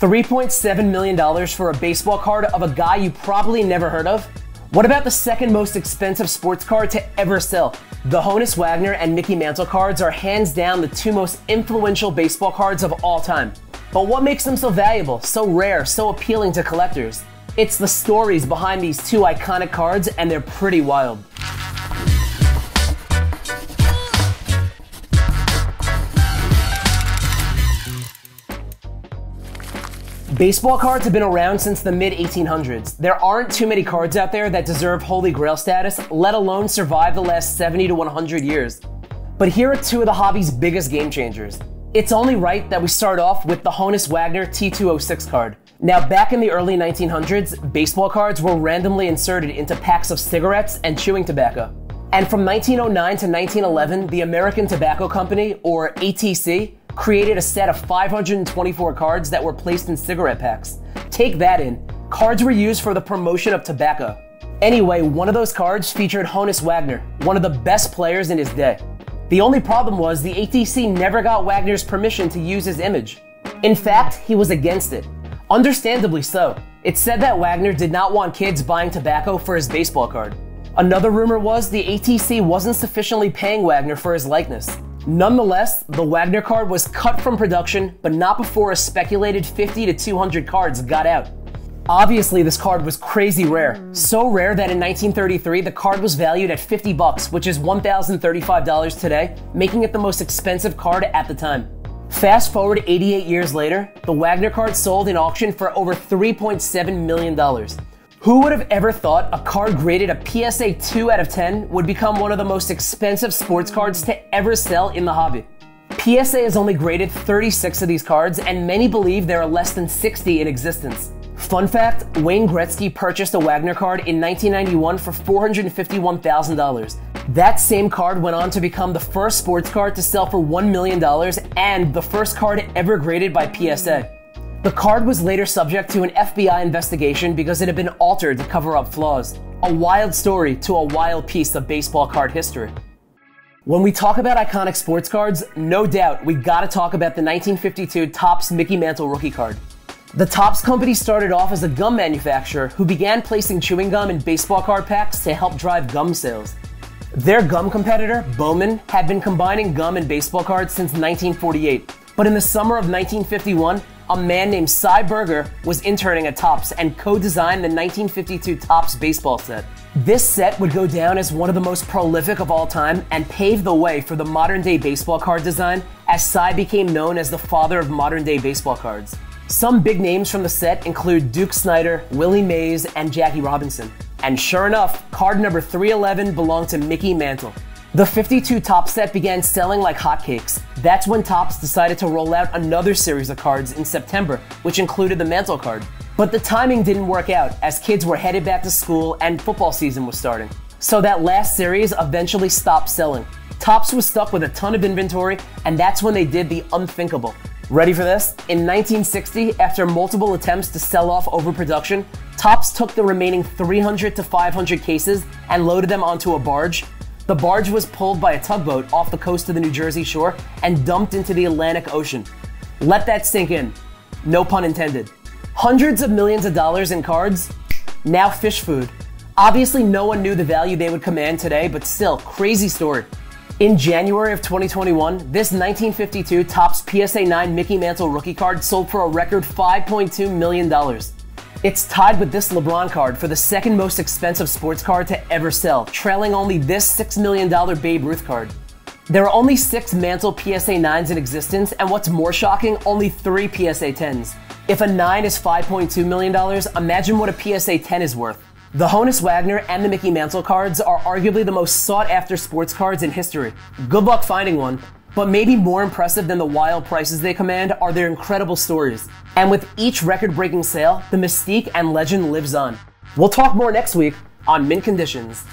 $3.7 million for a baseball card of a guy you probably never heard of? What about the second most expensive sports card to ever sell? The Honus Wagner and Mickey Mantle cards are hands down the two most influential baseball cards of all time. But what makes them so valuable, so rare, so appealing to collectors? It's the stories behind these two iconic cards, and they're pretty wild. Baseball cards have been around since the mid-1800s. There aren't too many cards out there that deserve Holy Grail status, let alone survive the last 70 to 100 years. But here are two of the hobby's biggest game changers. It's only right that we start off with the Honus Wagner T206 card. Now, back in the early 1900s, baseball cards were randomly inserted into packs of cigarettes and chewing tobacco. And from 1909 to 1911, the American Tobacco Company, or ATC, created a set of 524 cards that were placed in cigarette packs. Take that in. Cards were used for the promotion of tobacco. Anyway, one of those cards featured Honus Wagner, one of the best players in his day. The only problem was the ATC never got Wagner's permission to use his image. In fact, he was against it. Understandably so. It said that Wagner did not want kids buying tobacco for his baseball card. Another rumor was the ATC wasn't sufficiently paying Wagner for his likeness. Nonetheless, the Wagner card was cut from production, but not before a speculated 50 to 200 cards got out. Obviously, this card was crazy rare. So rare that in 1933, the card was valued at $50, which is $1,035 today, making it the most expensive card at the time. Fast forward 88 years later, the Wagner card sold in auction for over $3.7 million. Who would have ever thought a card graded a PSA 2 out of 10 would become one of the most expensive sports cards to ever sell in the hobby? PSA has only graded 36 of these cards, and many believe there are less than 60 in existence. Fun fact, Wayne Gretzky purchased a Wagner card in 1991 for $451,000. That same card went on to become the first sports card to sell for $1 million and the first card ever graded by PSA. The card was later subject to an FBI investigation because it had been altered to cover up flaws. A wild story to a wild piece of baseball card history. When we talk about iconic sports cards, no doubt we gotta talk about the 1952 Topps Mickey Mantle rookie card. The Topps company started off as a gum manufacturer who began placing chewing gum in baseball card packs to help drive gum sales. Their gum competitor, Bowman, had been combining gum and baseball cards since 1948. But in the summer of 1951, a man named Cy Berger was interning at Topps and co-designed the 1952 Topps baseball set. This set would go down as one of the most prolific of all time and pave the way for the modern-day baseball card design, as Cy became known as the father of modern-day baseball cards. Some big names from the set include Duke Snider, Willie Mays, and Jackie Robinson. And sure enough, card number 311 belonged to Mickey Mantle. The 52 Topps set began selling like hotcakes. That's when Topps decided to roll out another series of cards in September, which included the Mantle card. But the timing didn't work out, as kids were headed back to school and football season was starting. So that last series eventually stopped selling. Topps was stuck with a ton of inventory, and that's when they did the unthinkable. Ready for this? In 1960, after multiple attempts to sell off overproduction, Topps took the remaining 300 to 500 cases and loaded them onto a barge. The barge was pulled by a tugboat off the coast of the New Jersey shore and dumped into the Atlantic Ocean. Let that sink in. No pun intended. Hundreds of millions of dollars in cards, now fish food. Obviously, no one knew the value they would command today, but still, crazy story. In January of 2021, this 1952 Topps PSA 9 Mickey Mantle rookie card sold for a record $5.2 million. It's tied with this LeBron card for the second most expensive sports card to ever sell, trailing only this $6 million Babe Ruth card. There are only 6 Mantle PSA 9s in existence, and what's more shocking, only 3 PSA 10s. If a 9 is $5.2 million, imagine what a PSA 10 is worth. The Honus Wagner and the Mickey Mantle cards are arguably the most sought-after sports cards in history. Good luck finding one. But maybe more impressive than the wild prices they command are their incredible stories. And with each record-breaking sale, the mystique and legend lives on. We'll talk more next week on Mint Conditions.